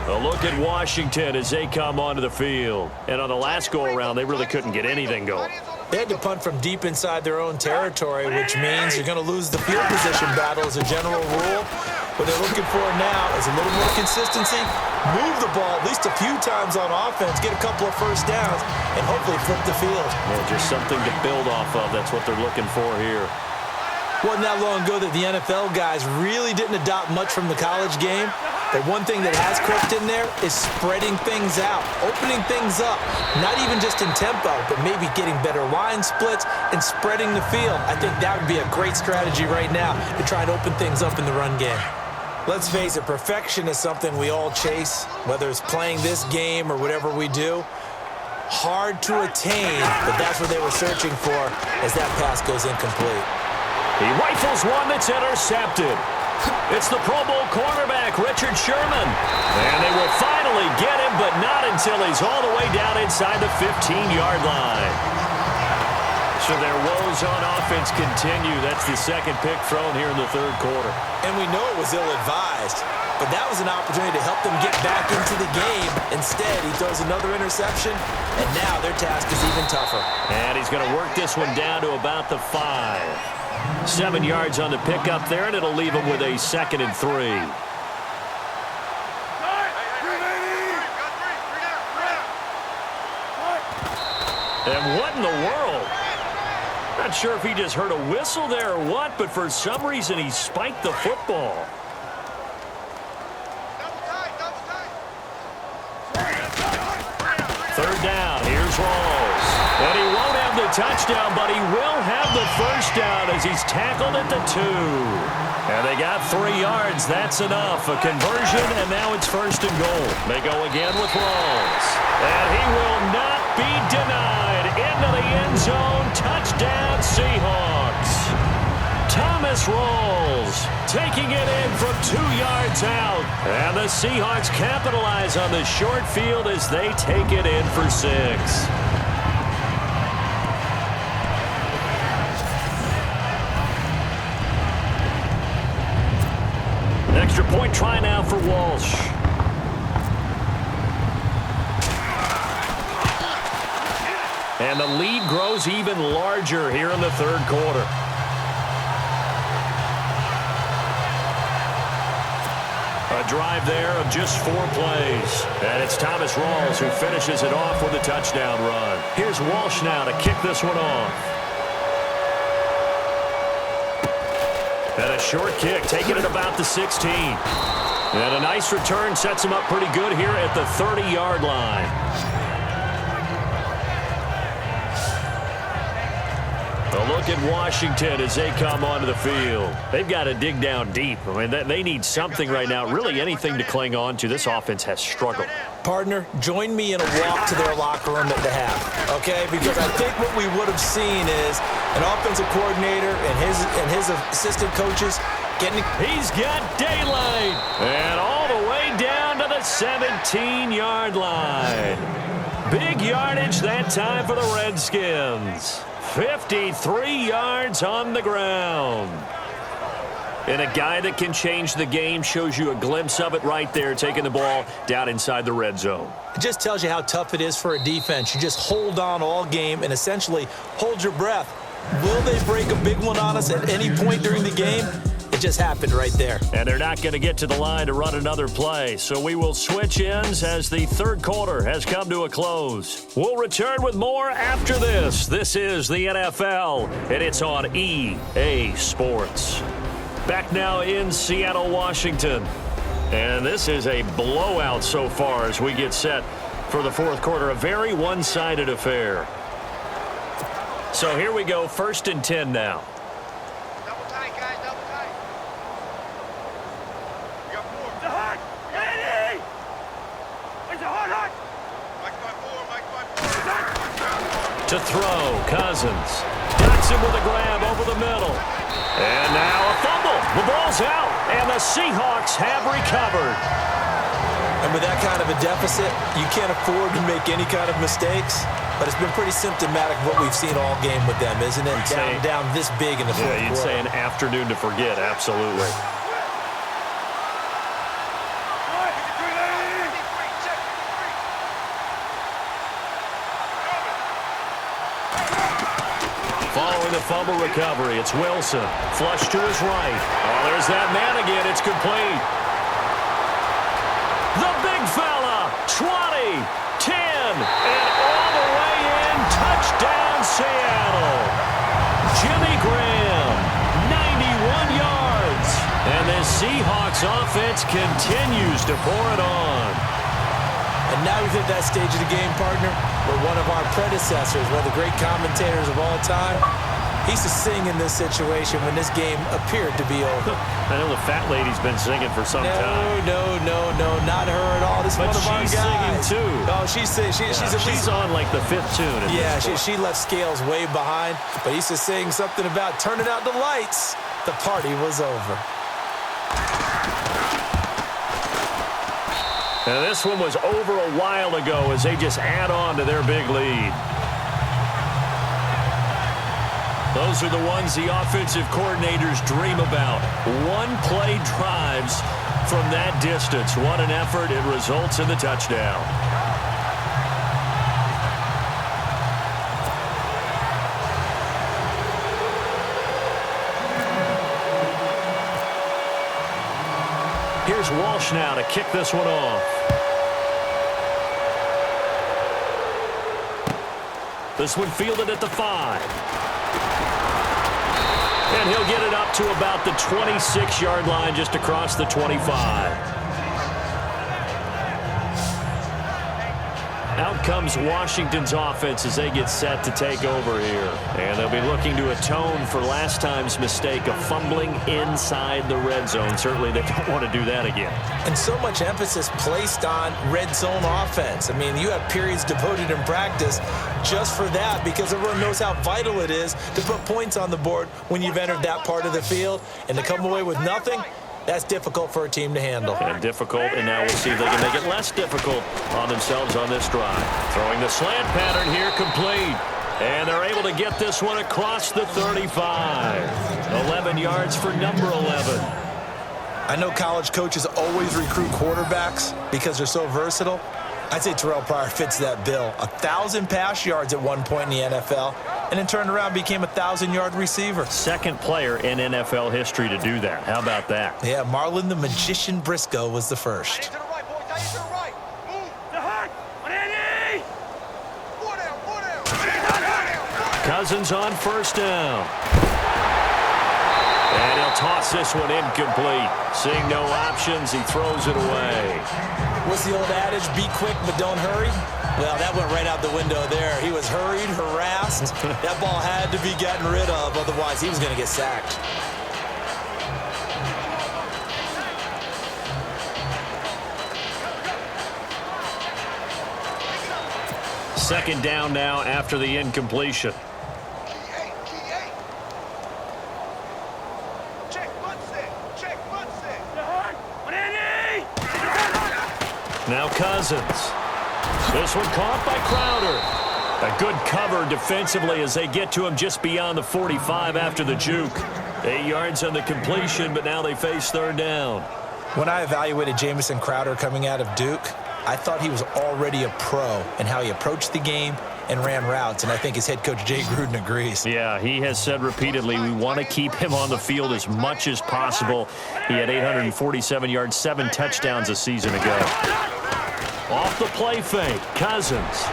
A look at Washington as they come onto the field. And on the last go-around, they really couldn't get anything going. They had to punt from deep inside their own territory, which means you're going to lose the field position battle as a general rule. What they're looking for now is a little more consistency, move the ball at least a few times on offense, get a couple of first downs, and hopefully flip the field. Yeah, just something to build off of. That's what they're looking for here. Wasn't that long ago that the NFL guys really didn't adopt much from the college game. But one thing that has crept in there is spreading things out, opening things up, not even just in tempo, but maybe getting better line splits and spreading the field. I think that would be a great strategy right now to try and open things up in the run game. Let's face it, perfection is something we all chase, whether it's playing this game or whatever we do. Hard to attain, but that's what they were searching for as that pass goes incomplete. He rifles one that's intercepted. It's the Pro Bowl cornerback, Richard Sherman. And they will finally get him, but not until he's all the way down inside the 15-yard line. So their woes on offense continue. That's the second pick thrown here in the third quarter. And we know it was ill-advised, but that was an opportunity to help them get back into the game. Instead, he throws another interception, and now their task is even tougher. And he's going to work this one down to about the 5. 7 yards on the pickup there, and it'll leave him with a 2nd and 3. And what in the world? Not sure if he just heard a whistle there or what, but for some reason he spiked the football. Third down, here's Rawls. And he won't have the touchdown, but he will have the first down as he's tackled at the 2. And they got 3 yards. That's enough. A conversion, and now it's 1st and goal. They go again with Rawls. And he will not be denied. Into the end zone. Touchdown, Seahawks. Thomas Rawls taking it in from 2 yards out. And the Seahawks capitalize on the short field as they take it in for 6. Extra point try now for Walsh. And the lead grows even larger here in the third quarter. A drive there of just 4 plays. And it's Thomas Rawls who finishes it off with a touchdown run. Here's Walsh now to kick this one off. And a short kick, taking it about the 16. And a nice return sets him up pretty good here at the 30-yard line. A look at Washington as they come onto the field. They've got to dig down deep. I mean, they need something right now, really anything to cling on to. This offense has struggled. Partner, join me in a walk to their locker room at the half, okay? Because I think what we would have seen is an offensive coordinator and his assistant coaches getting... He's got daylight. And all the way down to the 17-yard line. Big yardage that time for the Redskins. 53 yards on the ground. And a guy that can change the game shows you a glimpse of it right there, taking the ball down inside the red zone. It just tells you how tough it is for a defense. You just hold on all game and essentially hold your breath. Will they break a big one on us at any point during the game? It just happened right there. And they're not going to get to the line to run another play. So we will switch ends as the third quarter has come to a close. We'll return with more after this. This is the NFL, and it's on EA Sports. Back now in Seattle, Washington. And this is a blowout so far as we get set for the fourth quarter. A very one-sided affair. So here we go, 1st and 10 now. To throw, Cousins. Ducks him with a grab over the middle. And now a fumble. The ball's out, and the Seahawks have recovered. And with that kind of a deficit, you can't afford to make any kind of mistakes. But it's been pretty symptomatic of what we've seen all game with them, isn't it? Down this big in the fourth quarter. Yeah, you'd say an afternoon to forget, absolutely. Following the fumble recovery, it's Wilson. Flush to his right. Oh, there's that man again. It's complete. The big fella. 20, 10, and all the way in. Touchdown, Seattle. Jimmy Graham, 91 yards. And the Seahawks offense continues to pour it on. And now we've hit that stage of the game, partner, where one of our predecessors, one of the great commentators of all time, he used to sing in this situation when this game appeared to be over. I know the fat lady's been singing for some time. No, not her at all. This is one of our guys. But she's singing too. Oh, she's on like the 5th tune. Yeah, she left Scales way behind, but he used to sing something about turning out the lights. The party was over. And this one was over a while ago as they just add on to their big lead. Those are the ones the offensive coordinators dream about. One-play drives from that distance. What an effort. It results in the touchdown. Here's Walsh now to kick this one off. This one fielded at the 5. And he'll get it up to about the 26-yard line, just across the 25. Out comes Washington's offense as they get set to take over here. And they'll be looking to atone for last time's mistake of fumbling inside the red zone. Certainly they don't want to do that again. And so much emphasis placed on red zone offense. I mean, you have periods devoted in practice just for that because everyone knows how vital it is to put points on the board when you've entered that part of the field. And to come away with nothing, that's difficult for a team to handle. And difficult, and now we'll see if they can make it less difficult on themselves on this drive. Throwing the slant pattern here, complete. And they're able to get this one across the 35. 11 yards for number 11. I know college coaches always recruit quarterbacks because they're so versatile. I'd say Terrell Pryor fits that bill. 1,000 pass yards at one point in the NFL, and then turned around and became a 1,000-yard receiver. Second player in NFL history to do that. How about that? Yeah, Marlon the Magician Briscoe was the first. Cousins on first down. And he'll toss this one incomplete. Seeing no options, he throws it away. What's the old adage? Be quick, but don't hurry. Well, that went right out the window there. He was hurried, harassed. That ball had to be gotten rid of, otherwise he was going to get sacked. Second down now after the incompletion. Now Cousins. This one caught by Crowder. A good cover defensively as they get to him just beyond the 45 after the juke. 8 yards on the completion, but now they face third down. When I evaluated Jamison Crowder coming out of Duke, I thought he was already a pro in how he approached the game and ran routes, and I think his head coach Jay Gruden agrees. Yeah, he has said repeatedly we want to keep him on the field as much as possible. He had 847 yards, 7 touchdowns a season ago. Off the play fake, Cousins.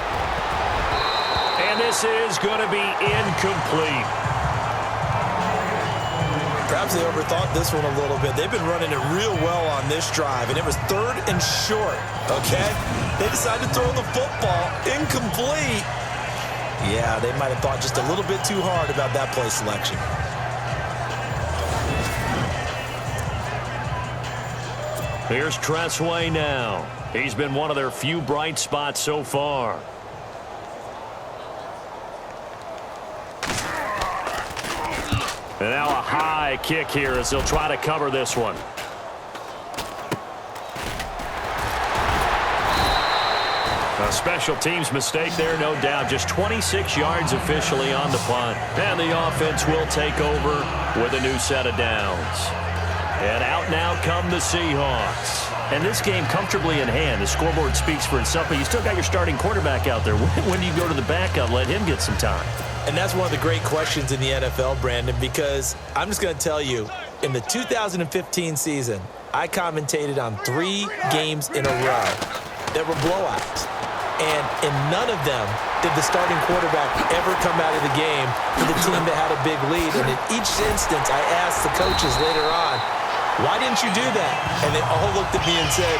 And this is going to be incomplete. Perhaps they overthought this one a little bit. They've been running it real well on this drive, and it was 3rd and short, okay? They decided to throw the football incomplete. Yeah, they might have thought just a little bit too hard about that play selection. Here's Tressway now. He's been one of their few bright spots so far. And now a high kick here as they'll try to cover this one. A special teams mistake there, no doubt. Just 26 yards officially on the punt. And the offense will take over with a new set of downs. And out now come the Seahawks. And this game comfortably in hand. The scoreboard speaks for itself, but you still got your starting quarterback out there. When do you go to the backup, let him get some time? And that's one of the great questions in the NFL, Brandon, because I'm just going to tell you, in the 2015 season, I commentated on 3 games in a row that were blowouts. And in none of them did the starting quarterback ever come out of the game for the team that had a big lead. And in each instance, I asked the coaches later on, why didn't you do that? And they all looked at me and said,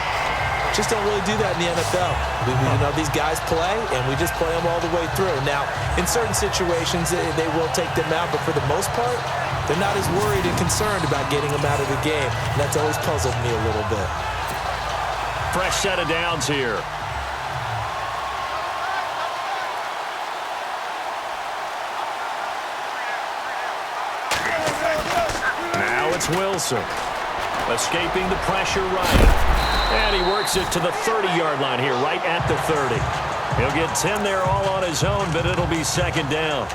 just don't really do that in the NFL. You know, these guys play, and we just play them all the way through. Now, in certain situations, they will take them out, but for the most part, they're not as worried and concerned about getting them out of the game. And that's always puzzled me a little bit. Fresh set of downs here. Now it's Wilson. Escaping the pressure right. And he works it to the 30-yard line here, right at the 30. He'll get 10 there all on his own, but it'll be second down.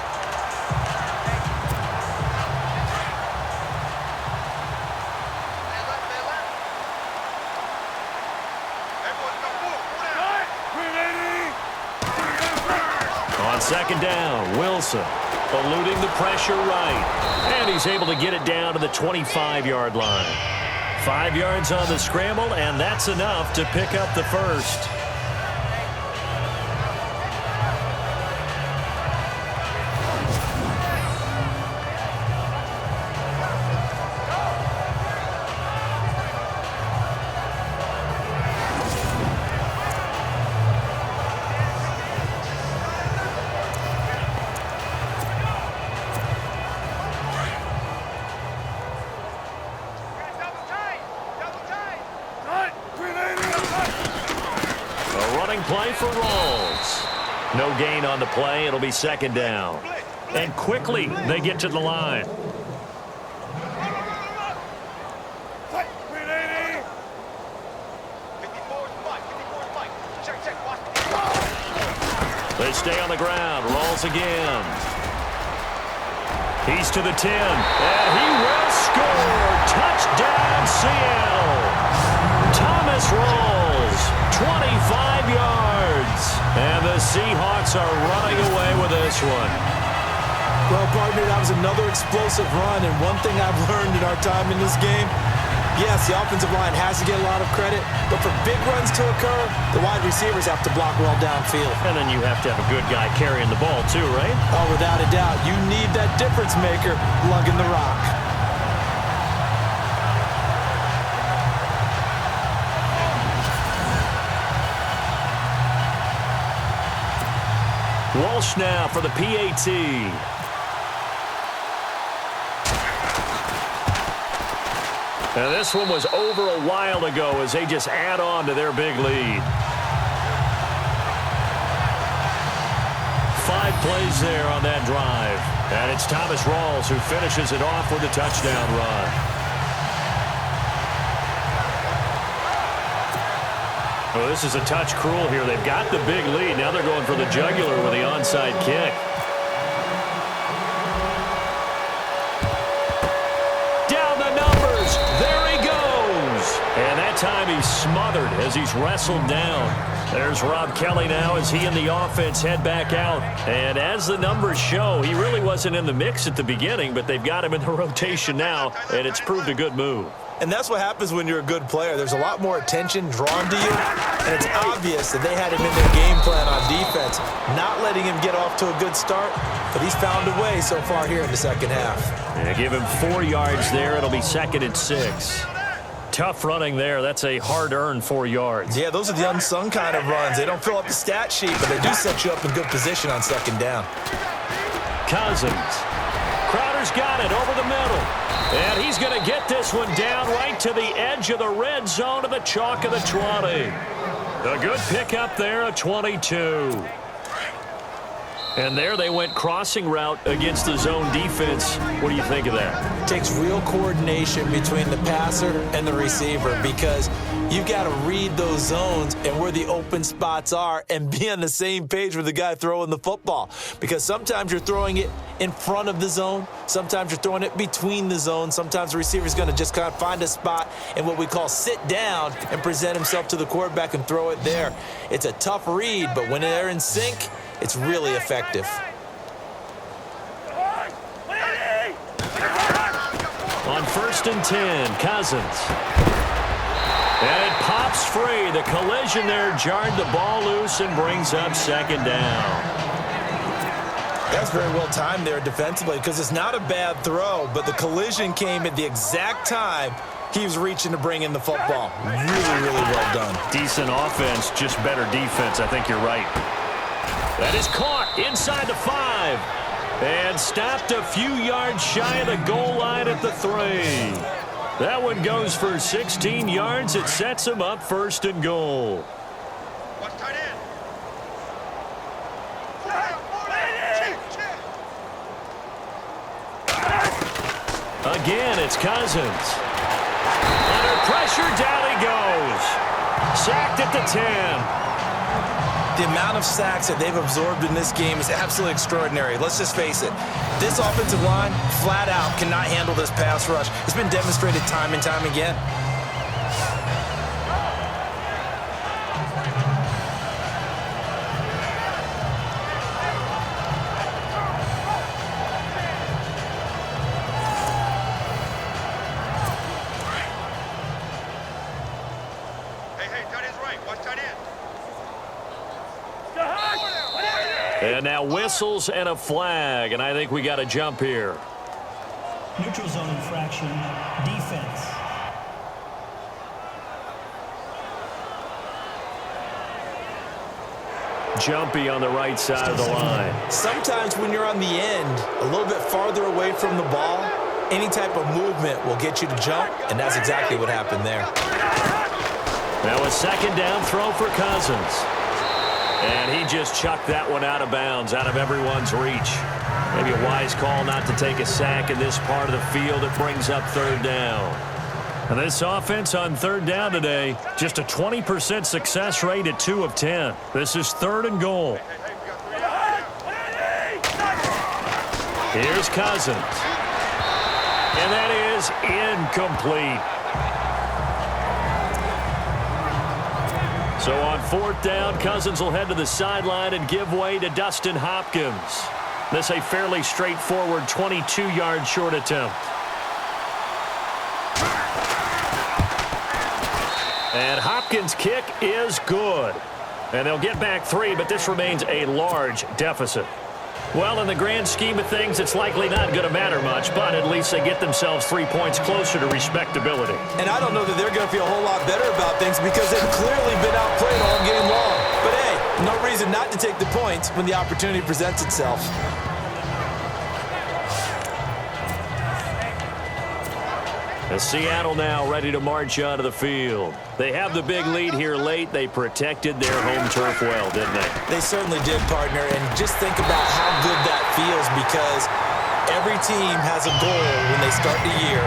On second down, Wilson eluding the pressure right. And he's able to get it down to the 25-yard line. 5 yards on the scramble, and that's enough to pick up the first. Play for Rawls. No gain on the play. It'll be second down. And quickly they get to the line. They stay on the ground. Rawls again. He's to the 10. And he will score. Touchdown, Seattle. Thomas Rawls, 25 yards. And the Seahawks are running away with this one. Well, partner, that was another explosive run. And one thing I've learned in our time in this game, yes, the offensive line has to get a lot of credit, but for big runs to occur, the wide receivers have to block well downfield. And then you have to have a good guy carrying the ball too, right? Oh, without a doubt. You need that difference maker lugging the rock. Walsh now for the PAT. And this one was over a while ago as they just add on to their big lead. 5 plays there on that drive. And it's Thomas Rawls who finishes it off with a touchdown run. Well, this is a touch cruel here. They've got the big lead. Now they're going for the jugular with the onside kick. Down the numbers. There he goes. And that time he's smothered as he's wrestled down. There's Rob Kelly now as he and the offense head back out. And as the numbers show, he really wasn't in the mix at the beginning, but they've got him in the rotation now, and it's proved a good move. And that's what happens when you're a good player. There's a lot more attention drawn to you, and it's obvious that they had him in their game plan on defense, not letting him get off to a good start, but he's found a way so far here in the second half. Yeah, give him 4 yards there. It'll be 2nd and 6. Tough running there. That's a hard-earned 4 yards. Yeah, those are the unsung kind of runs. They don't fill up the stat sheet, but they do set you up in good position on 2nd down. Cousins. Crowder's got it over the middle. And he's going to get this one down right to the edge of the red zone to the chalk of the 20. A good pickup there at 22. And there they went crossing route against the zone defense. What do you think of that? It takes real coordination between the passer and the receiver because you've got to read those zones and where the open spots are and be on the same page with the guy throwing the football. Because sometimes you're throwing it in front of the zone. Sometimes you're throwing it between the zones. Sometimes the receiver's going to just kind of find a spot and what we call sit down and present himself to the quarterback and throw it there. It's a tough read, but when they're in sync, it's really effective. On 1st and 10, Cousins. And it pops free. The collision there jarred the ball loose and brings up 2nd down. That's very well timed there defensively because it's not a bad throw, but the collision came at the exact time he was reaching to bring in the football. Really, really well done. Decent offense, just better defense. I think you're right. That is caught inside the 5 and stopped a few yards shy of the goal line at the 3. That one goes for 16 yards. It sets him up 1st and goal. Again, it's Cousins. Under pressure, down he goes. Sacked at the 10. The amount of sacks that they've absorbed in this game is absolutely extraordinary. Let's just face it. This offensive line, flat out, cannot handle this pass rush. It's been demonstrated time and time again. And now whistles and a flag, and I think we got a jump here. Neutral zone infraction, defense. Jumpy on the right side of the line. Sometimes when you're on the end, a little bit farther away from the ball, any type of movement will get you to jump, and that's exactly what happened there. Now a 2nd down throw for Cousins. And he just chucked that one out of bounds, out of everyone's reach. Maybe a wise call not to take a sack in this part of the field. It brings up 3rd down. And this offense on 3rd down today, just a 20% success rate at 2 of 10. This is 3rd and goal. Here's Cousins. And that is incomplete. So on 4th down, Cousins will head to the sideline and give way to Dustin Hopkins. This a fairly straightforward 22-yard short attempt. And Hopkins' kick is good. And they'll get back 3, but this remains a large deficit. Well, in the grand scheme of things, it's likely not going to matter much, but at least they get themselves 3 points closer to respectability. And I don't know that they're going to feel a whole lot better about things because they've clearly been outplayed all game long. But hey, No reason not to take the points when the opportunity presents itself. And Seattle now ready to march onto the field. They have the big lead here late. They protected their home turf well, didn't they? They certainly did, partner. And just think about how good that feels, because every team has a goal when they start the year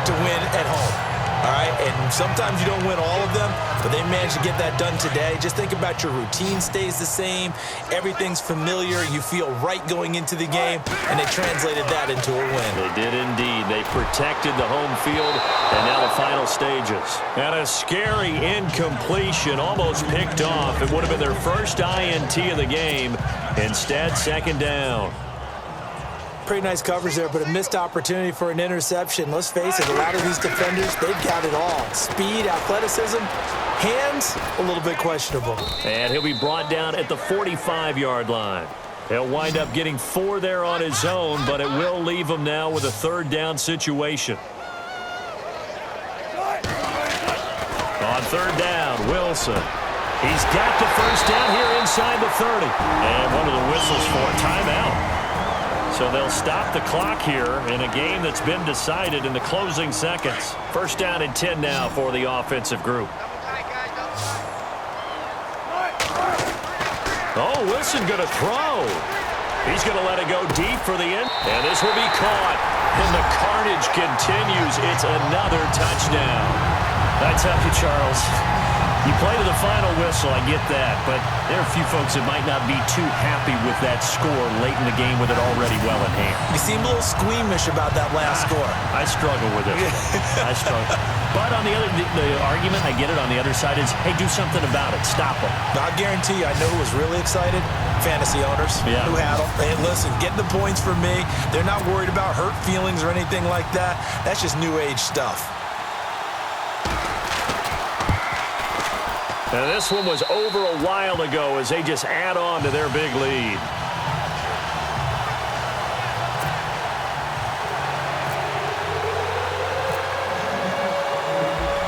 to win at home. All right, and sometimes you don't win all of them, but they managed to get that done today. Just think about your routine stays the same. Everything's familiar. You feel right going into the game, and they translated that into a win. They did indeed. They protected the home field, and now the final stages. And a scary incompletion, almost picked off. It would have been their first INT of the game. Instead, second down. Pretty nice coverage there, but a missed opportunity for an interception. Let's face it, a lot of these defenders, they've got it all. Speed, athleticism, hands, a little bit questionable. And he'll be brought down at the 45-yard line. He'll wind up getting 4 there on his own, but it will leave him now with a third down situation. On third down, Wilson. He's got the first down here inside the 30. And one of the whistles for a timeout. So they'll stop the clock here in a game that's been decided in the closing seconds. First down and 10 now for the offensive group. Oh, Wilson going to throw. He's going to let it go deep for the end. And this will be caught. And the carnage continues. It's another touchdown. I tell you, Charles, you play to the final whistle, I get that, but there are a few folks that might not be too happy with that score late in the game with it already well in hand. You seem a little squeamish about that last score. I struggle with it. I struggle. But on the argument, I get it, on the other side is, hey, do something about it. Stop them. I guarantee you, I know who was really excited. Fantasy owners who had them. Hey, listen, getting the points for me. They're not worried about hurt feelings or anything like that. That's just new age stuff. And this one was over a while ago as they just add on to their big lead.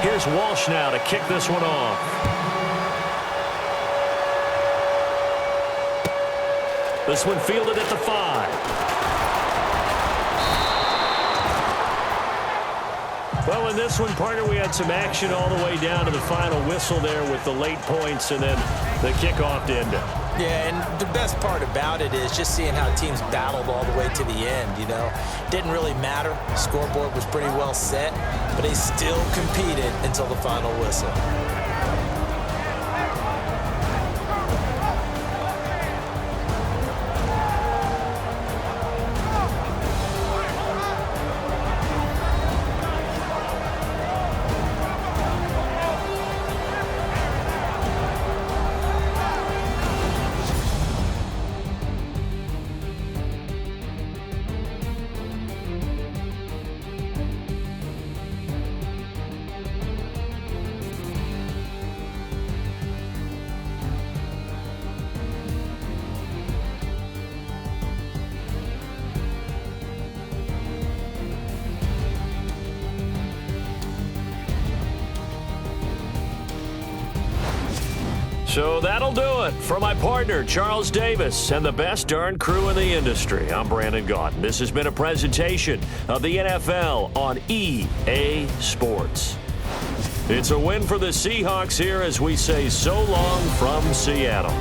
Here's Walsh now to kick this one off. This one fielded at the 5. Well, in this one, partner, we had some action all the way down to the final whistle there with the late points and then the kickoff to end it. Yeah, and the best part about it is just seeing how teams battled all the way to the end, you know. Didn't really matter. The scoreboard was pretty well set, but they still competed until the final whistle. So that'll do it for my partner, Charles Davis, and the best darn crew in the industry. I'm Brandon Gaudin. This has been a presentation of the NFL on EA Sports. It's a win for the Seahawks here as we say so long from Seattle.